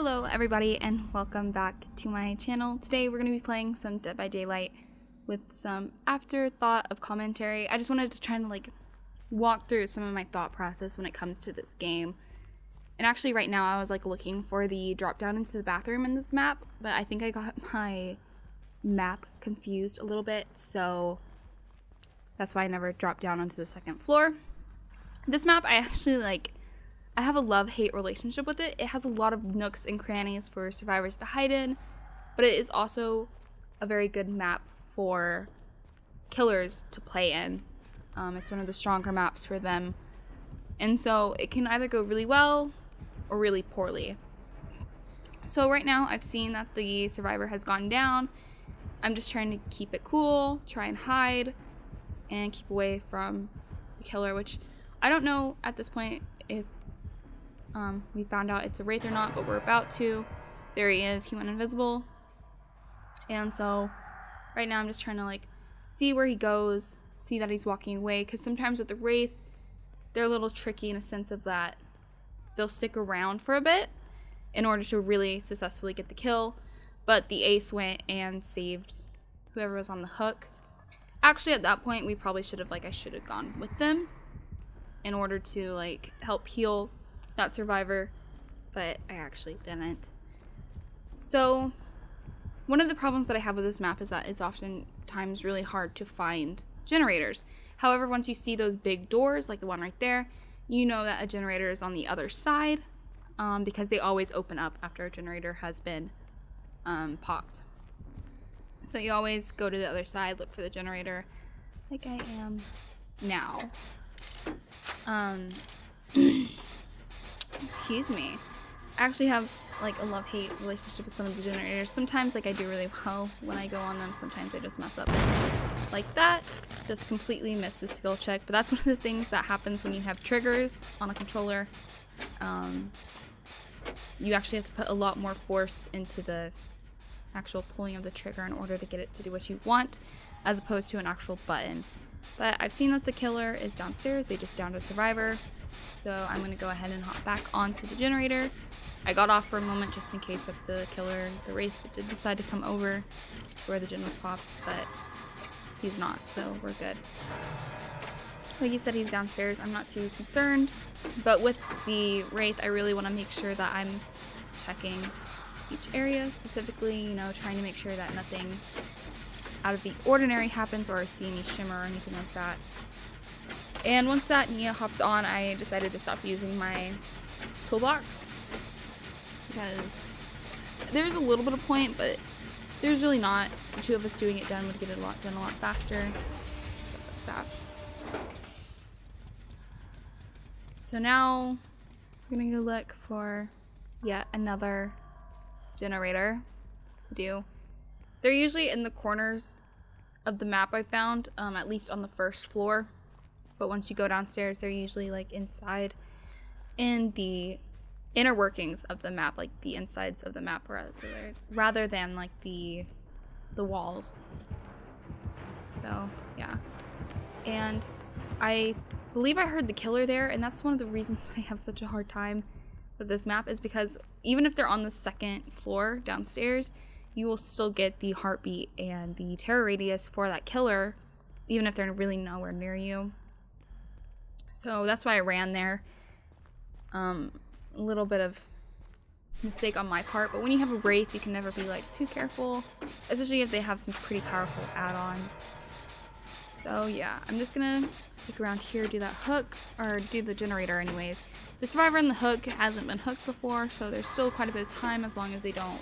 Hello everybody and welcome back to my channel. Today we're going to be playing some Dead by Daylight with some afterthought of commentary. I just wanted to try and walk through some of my thought process when it comes to this game. And actually right now I was looking for the drop down into the bathroom in this map, but I think I got my map confused a little bit, so that's why I never dropped down onto the second floor. This map I actually I have a love-hate relationship with it. It has a lot of nooks and crannies for survivors to hide in, but it is also a very good map for killers to play in. It's one of the stronger maps for them. And so it can either go really well or really poorly. So right now I've seen that the survivor has gone down. I'm just trying to keep it cool, try and hide, and keep away from the killer, which I don't know at this point if we found out it's a Wraith or not, but we're about to. There he is. He went invisible. And so right now I'm just trying to see where he goes, see that he's walking away, because sometimes with the Wraith, they're a little tricky in a sense of that they'll stick around for a bit in order to really successfully get the kill, but the ace went and saved whoever was on the hook. Actually, at that point, we probably should have, I should have gone with them in order to, help heal that survivor, but I actually didn't. So one of the problems that I have with this map is that it's oftentimes really hard to find generators. However, once you see those big doors, like the one right there, you know that a generator is on the other side, because they always open up after a generator has been popped. So you always go to the other side, look for the generator, like I am now. Excuse me. I actually have a love-hate relationship with some of the generators. Sometimes I do really well when I go on them. Sometimes I just mess up like that. Just completely miss the skill check. But that's one of the things that happens when you have triggers on a controller. You actually have to put a lot more force into the actual pulling of the trigger in order to get it to do what you want, as opposed to an actual button. But I've seen that the killer is downstairs. They just downed a survivor. So I'm going to go ahead and hop back onto the generator. I got off for a moment just in case that the killer, the Wraith, did decide to come over to where the gen was popped, but he's not, so we're good. Like you said, he's downstairs. I'm not too concerned, but with the Wraith, I really want to make sure that I'm checking each area specifically, trying to make sure that nothing out of the ordinary happens or I see any shimmer or anything like that. And once that Nia hopped on, I decided to stop using my toolbox, because there's a little bit of point, but there's really not. The two of us doing it done would get it done a lot faster. Stuff like that. So now we're gonna go look for yet another generator to do. They're usually in the corners of the map, I found, at least on the first floor. But once you go downstairs, they're usually inside in the inner workings of the map, the insides of the map rather than the walls. So yeah, and I believe I heard the killer there, and that's one of the reasons I have such a hard time with this map, is because even if they're on the second floor downstairs, you will still get the heartbeat and the terror radius for that killer, even if they're really nowhere near you. So that's why I ran there. A little bit of mistake on my part, but when you have a Wraith, you can never be too careful, especially if they have some pretty powerful add-ons. So yeah, I'm just gonna stick around here, do that hook, or do the generator anyways. The survivor in the hook hasn't been hooked before, so there's still quite a bit of time as long as they don't,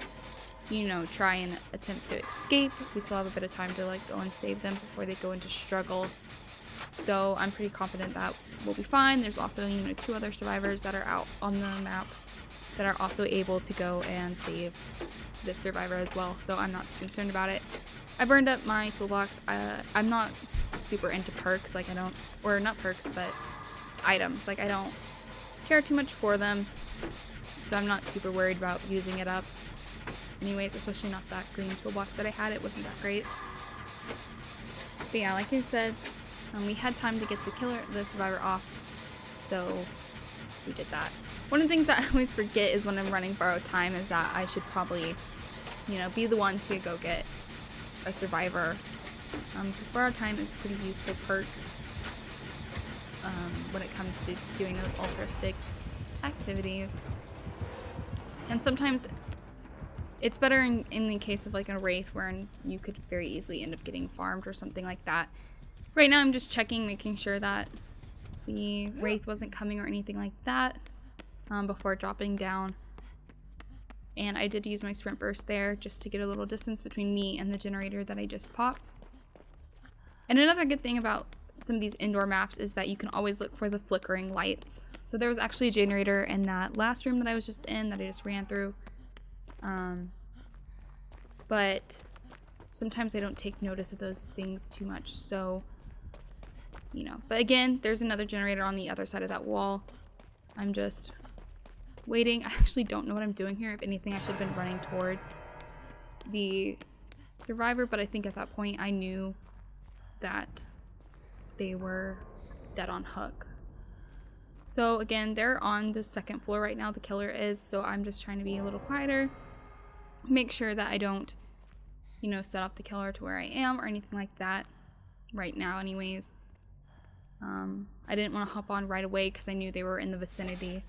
try and attempt to escape. We still have a bit of time to go and save them before they go into struggle. So I'm pretty confident that we'll be fine. There's also, two other survivors that are out on the map that are also able to go and save this survivor as well. So I'm not too concerned about it. I burned up my toolbox. I'm not super into perks. Or not perks, but items. I don't care too much for them. So I'm not super worried about using it up. Anyways, especially not that green toolbox that I had. It wasn't that great. But yeah, like I said, we had time to get the survivor off, so we did that. One of the things that I always forget is when I'm running borrowed time is that I should probably, you know, be the one to go get a survivor. Because borrowed time is pretty useful perk when it comes to doing those altruistic activities. And sometimes it's better in the case of like a Wraith where you could very easily end up getting farmed or something like that. Right now I'm just checking, making sure that the Wraith wasn't coming or anything like that before dropping down. And I did use my sprint burst there just to get a little distance between me and the generator that I just popped. And another good thing about some of these indoor maps is that you can always look for the flickering lights. So there was actually a generator in that last room that I was just in that I just ran through. But sometimes I don't take notice of those things too much, so, you know. But again, there's another generator on the other side of that wall. I'm just waiting. I actually don't know what I'm doing here. If anything, I should have been running towards the survivor, but I think at that point I knew that they were dead on hook. So again, they're on the second floor right now, the killer is, so I'm just trying to be a little quieter. Make sure that I don't, you know, set off the killer to where I am or anything like that right now anyways. I didn't want to hop on right away because I knew they were in the vicinity.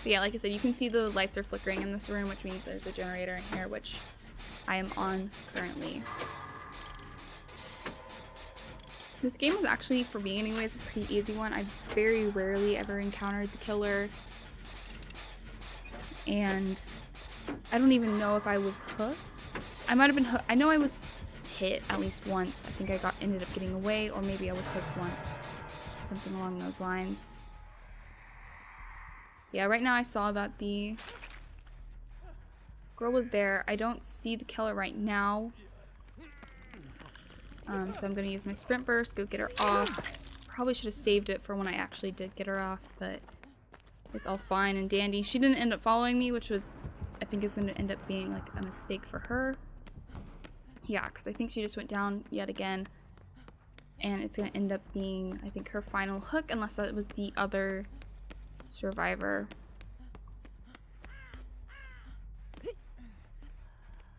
But yeah, like I said, you can see the lights are flickering in this room, which means there's a generator in here, which I am on currently. This game was actually, for me anyways, a pretty easy one. I very rarely ever encountered the killer. And I don't even know if I was hooked. I might have been hooked. I know I was hit at least once. I think I ended up getting away, or maybe I was hooked once. Something along those lines. Yeah, right now I saw that the girl was there. I don't see the killer right now. So I'm going to use my sprint burst, go get her off. Probably should have saved it for when I actually did get her off, but it's all fine and dandy. She didn't end up following me, which was, I think it's going to end up being like a mistake for her. Yeah, because I think she just went down yet again. And it's going to end up being, I think, her final hook, unless that was the other survivor.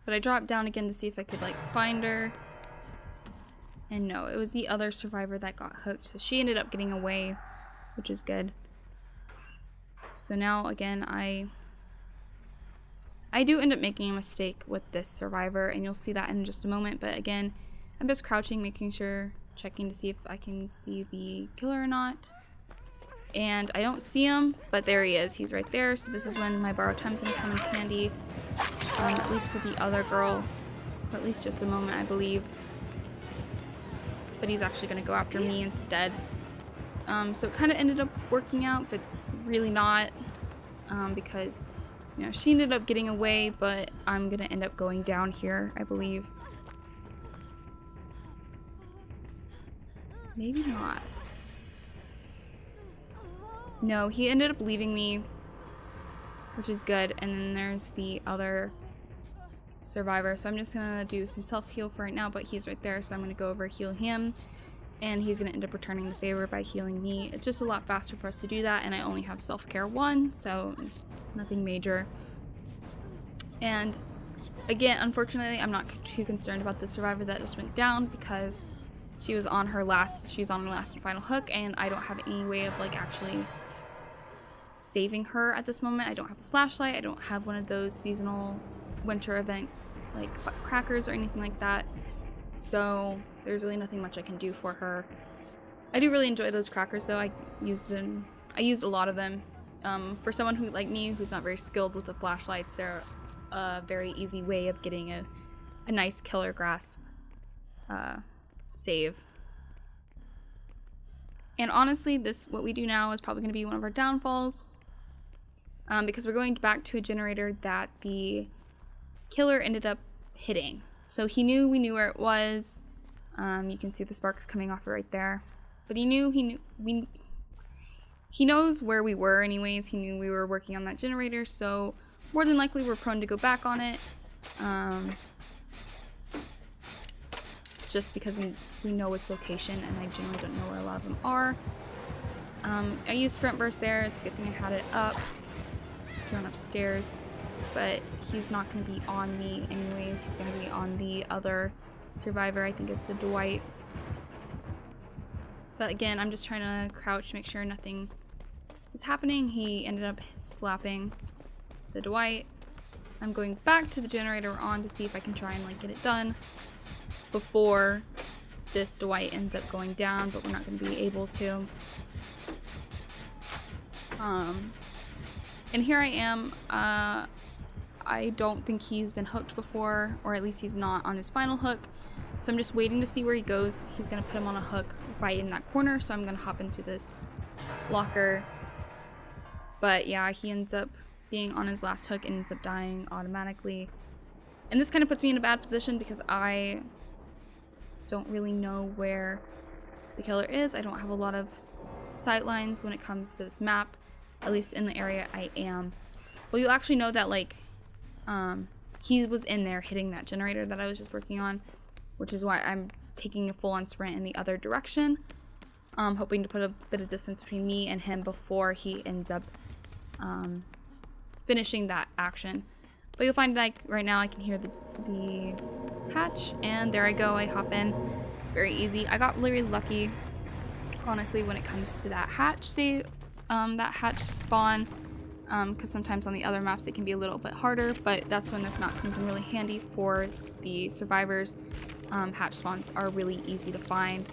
But I dropped down again to see if I could, like, find her. And no, it was the other survivor that got hooked. So she ended up getting away, which is good. So now, again, I do end up making a mistake with this survivor, and you'll see that in just a moment. But again, I'm just crouching, making sure, checking to see if I can see the killer or not. And I don't see him, but there he is. He's right there. So this is when my borrow time's gonna come in handy. At least for the other girl. For at least just a moment, I believe. But he's actually gonna go after me instead. So it kind of ended up working out, but really not. Because, you know, she ended up getting away, but I'm gonna end up going down here, I believe. Maybe not. No, he ended up leaving me, which is good. And then there's the other survivor. So I'm just gonna do some self-heal for right now, but he's right there, so I'm gonna go over heal him. And he's gonna end up returning the favor by healing me. It's just a lot faster for us to do that, and I only have self-care 1, so nothing major. And again, unfortunately, I'm not too concerned about the survivor that just went down, because she's on her last and final hook, and I don't have any way of like actually saving her at this moment. I don't have a flashlight. I don't have one of those seasonal winter event like crackers or anything like that. So there's really nothing much I can do for her. I do really enjoy those crackers though. I used a lot of them. For someone who like me who's not very skilled with the flashlights, they're a very easy way of getting a nice killer grasp save. And honestly, what we do now is probably going to be one of our downfalls, because we're going back to a generator that the killer ended up hitting. So we knew where it was. You can see the sparks coming off it right there. But he knows where we were anyways. He knew we were working on that generator, so more than likely we're prone to go back on it. Just because we know its location, and I generally don't know where a lot of them are. I used sprint burst there. It's a good thing I had it up. Just run upstairs. But he's not going to be on me anyways. He's going to be on the other survivor. I think it's a Dwight. But again, I'm just trying to crouch, make sure nothing is happening. He ended up slapping the Dwight. I'm going back to the generator we're on to see if I can try and like get it done before this Dwight ends up going down, but we're not going to be able to. And here I am. I don't think he's been hooked before, or at least he's not on his final hook. So I'm just waiting to see where he goes. He's going to put him on a hook right in that corner, so I'm going to hop into this locker. But yeah, he ends up being on his last hook and ends up dying automatically. And this kind of puts me in a bad position because I don't really know where the killer is. I don't have a lot of sight lines when it comes to this map, at least in the area I am. Well, you'll actually know that like he was in there hitting that generator that I was just working on, which is why I'm taking a full-on sprint in the other direction, hoping to put a bit of distance between me and him before he ends up finishing that action. But you'll find like right now I can hear the hatch, and there I go. I hop in, very easy. I got really lucky, honestly, when it comes to that hatch that hatch spawn, because sometimes on the other maps they can be a little bit harder, but that's when this map comes in really handy for the survivors. Hatch spawns are really easy to find.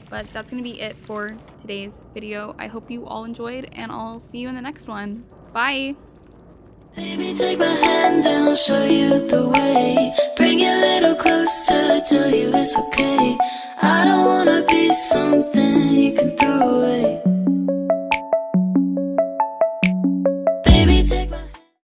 But that's going to be it for today's video. I hope you all enjoyed, and I'll see you in the next one. Bye! Baby, take my hand and I'll show you the way. Bring it a little closer, tell you it's okay. I don't wanna be something